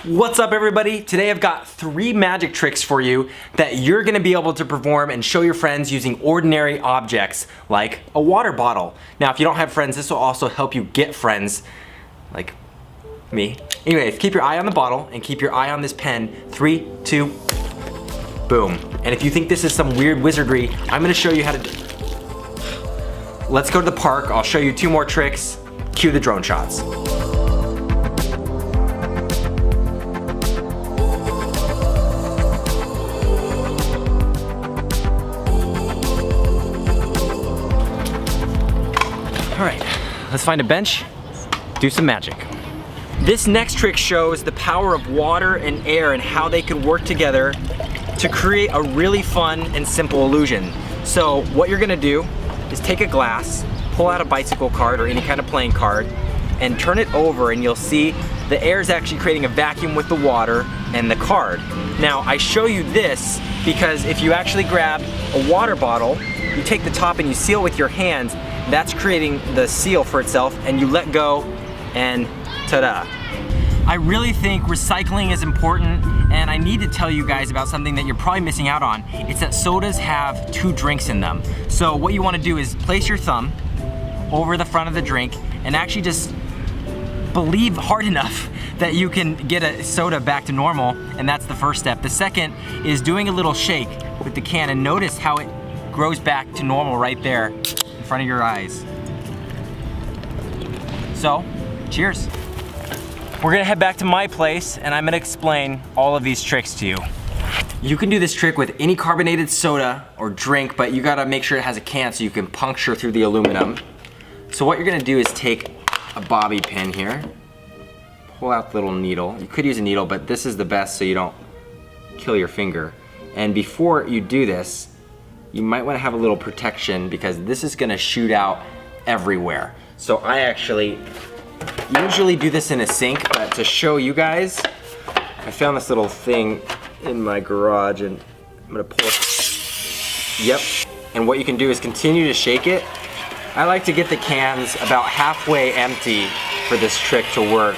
What's up everybody? Today I've got 3 magic tricks for you that you're gonna be able to perform and show your friends using ordinary objects like a water bottle. Now if you don't have friends, this will also help you get friends like me. Anyways, keep your eye on the bottle and keep your eye on this pen. 3, 2, boom. And if you think this is some weird wizardry, I'm gonna show you how to do it. Let's go to the park. I'll show you 2 more tricks. Cue the drone shots. All right, let's find a bench, do some magic. This next trick shows the power of water and air and how they can work together to create a really fun and simple illusion. So what you're gonna do is take a glass, pull out a bicycle card or any kind of playing card, and turn it over and you'll see the air is actually creating a vacuum with the water and the card. Now I show you this because if you actually grab a water bottle, you take the top and you seal with your hands, that's creating the seal for itself, and you let go and ta-da. I really think recycling is important, and I need to tell you guys about something that you're probably missing out on. It's that sodas have 2 drinks in them. So what you want to do is place your thumb over the front of the drink and actually just believe hard enough that you can get a soda back to normal, and that's the first step. The second is doing a little shake with the can, and notice how it grows back to normal right there in front of your eyes. So, cheers. We're gonna head back to my place and I'm gonna explain all of these tricks to you. You can do this trick with any carbonated soda or drink, but you gotta make sure it has a can so you can puncture through the aluminum. So what you're gonna do is take a bobby pin here, pull out the little needle. You could use a needle, but this is the best so you don't kill your finger. And before you do this, you might want to have a little protection because this is gonna shoot out everywhere. So I actually usually do this in a sink, but to show you guys, I found this little thing in my garage and I'm gonna pull it. Yep. And what you can do is continue to shake it. I like to get the cans about halfway empty for this trick to work.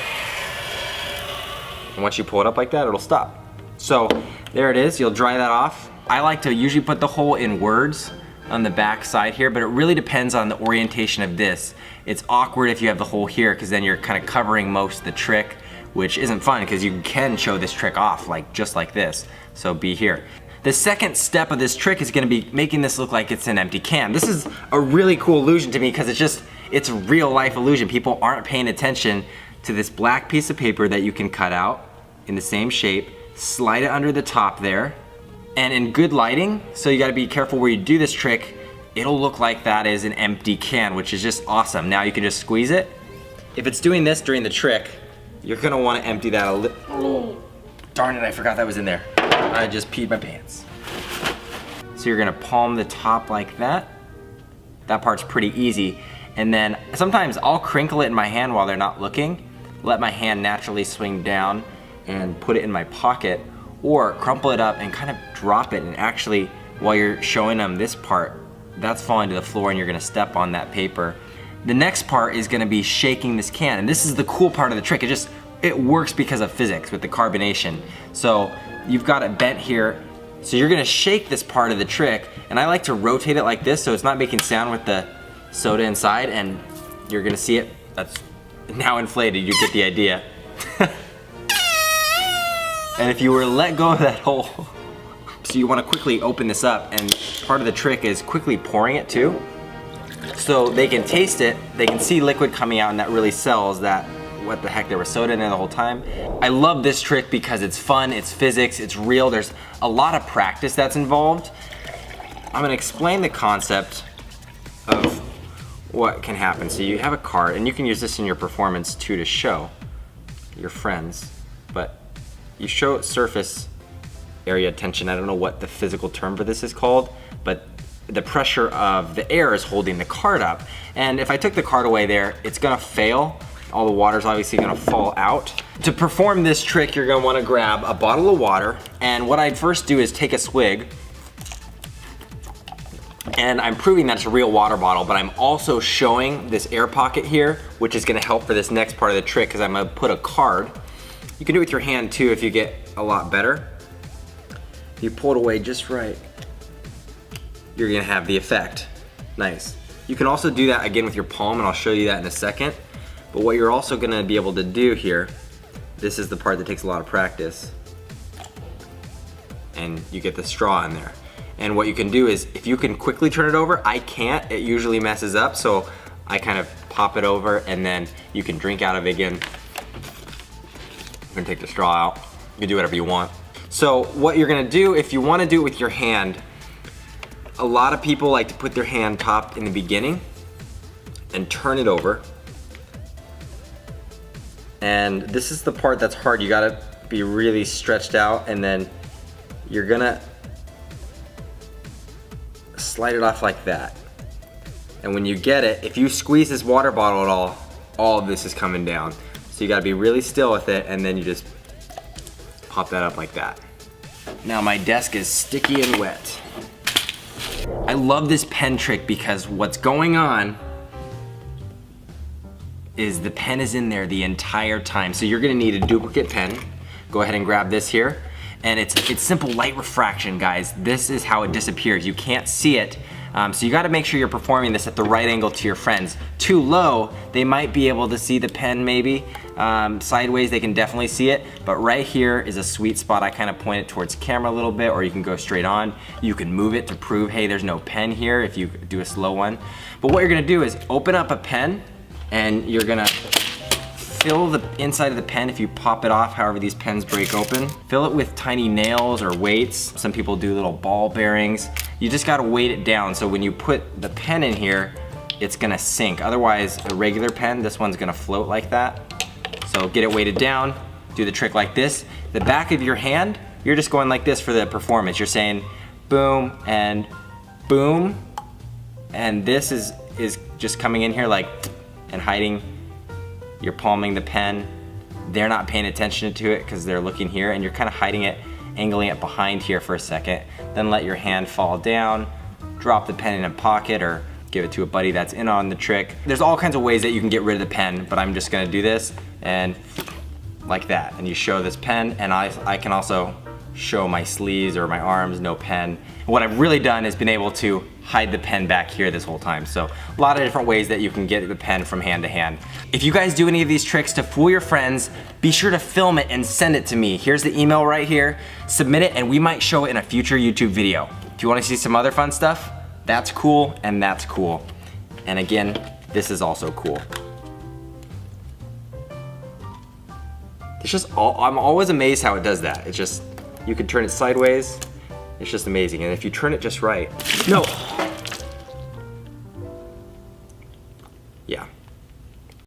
And once you pull it up like that, it'll stop. So there it is, you'll dry that off. I like to usually put the hole in words on the back side here, but it really depends on the orientation of this. It's awkward if you have the hole here because then you're kind of covering most of the trick, which isn't fun because you can show this trick off just like this. So be here. The second step of this trick is gonna be making this look like it's an empty can. This is a really cool illusion to me because it's a real life illusion. People aren't paying attention to this black piece of paper that you can cut out in the same shape, slide it under the top there, and in good lighting, so you gotta be careful where you do this trick, it'll look like that is an empty can, which is just awesome. Now you can just squeeze it. If it's doing this during the trick, you're gonna wanna empty that a little. Oh, darn it, I forgot that was in there. I just peed my pants. So you're gonna palm the top like that. That part's pretty easy. And then sometimes I'll crinkle it in my hand while they're not looking, let my hand naturally swing down and put it in my pocket, or crumple it up and kind of drop it, and actually while you're showing them this part, that's falling to the floor and you're gonna step on that paper. The next part is gonna be shaking this can, and this is the cool part of the trick. It works because of physics with the carbonation. So you've got it bent here, so you're gonna shake this part of the trick, and I like to rotate it like this so it's not making sound with the soda inside, and you're gonna see it, that's now inflated, you get the idea. And if you were to let go of that hole, so you want to quickly open this up, and part of the trick is quickly pouring it too, so they can taste it, they can see liquid coming out, and that really sells that, what the heck, there was soda in there the whole time. I love this trick because it's fun, it's physics, it's real, there's a lot of practice that's involved. I'm gonna explain the concept of what can happen. So you have a card, and you can use this in your performance too to show your friends, but you show surface area tension. I don't know what the physical term for this is called, but the pressure of the air is holding the card up. And if I took the card away there, it's gonna fail. All the water's obviously gonna fall out. To perform this trick, you're gonna wanna grab a bottle of water, and what I'd first do is take a swig, and I'm proving that it's a real water bottle, but I'm also showing this air pocket here, which is gonna help for this next part of the trick, because I'm gonna put a card You can do it with your hand too if you get a lot better. If you pull it away just right, you're gonna have the effect. Nice. You can also do that again with your palm, and I'll show you that in a second. But what you're also gonna be able to do here, this is the part that takes a lot of practice. And you get the straw in there. And what you can do is, if you can quickly turn it over, I can't, it usually messes up, so I kind of pop it over and then you can drink out of it again. You can take the straw out. You can do whatever you want. So what you're gonna do, if you wanna do it with your hand, a lot of people like to put their hand top in the beginning and turn it over. And this is the part that's hard. You gotta be really stretched out, and then you're gonna slide it off like that. And when you get it, if you squeeze this water bottle at all of this is coming down. So you gotta be really still with it, and then you just pop that up like that. Now my desk is sticky and wet. I love this pen trick because what's going on is the pen is in there the entire time. So you're gonna need a duplicate pen. Go ahead and grab this here. And it's simple light refraction, guys. This is how it disappears. You can't see it. So you gotta make sure you're performing this at the right angle to your friends. Too low, they might be able to see the pen maybe. Sideways, they can definitely see it. But right here is a sweet spot. I kind of point it towards camera a little bit, or you can go straight on. You can move it to prove, hey, there's no pen here if you do a slow one. But what you're gonna do is open up a pen, and you're gonna fill the inside of the pen. If you pop it off, however these pens break open, fill it with tiny nails or weights. Some people do little ball bearings. You just gotta weight it down, so when you put the pen in here, it's gonna sink. Otherwise, a regular pen, this one's gonna float like that. So get it weighted down, do the trick like this. The back of your hand, you're just going like this for the performance. You're saying boom and boom, and this is just coming in here like and hiding. You're palming the pen. They're not paying attention to it because they're looking here, and you're kind of hiding it, angling it behind here for a second. Then let your hand fall down, drop the pen in a pocket, or give it to a buddy that's in on the trick. There's all kinds of ways that you can get rid of the pen, but I'm just gonna do this and like that. And you show this pen, and I can also show my sleeves or my arms, no pen. What I've really done is been able to hide the pen back here this whole time. So a lot of different ways that you can get the pen from hand to hand. If you guys do any of these tricks to fool your friends, be sure to film it and send it to me. Here's the email right here. Submit it and we might show it in a future YouTube video. If you want to see some other fun stuff, that's cool and that's cool. And again, this is also cool. It's just, I'm always amazed how it does that. It's just, you can turn it sideways. It's just amazing. And if you turn it just right, no. Yeah.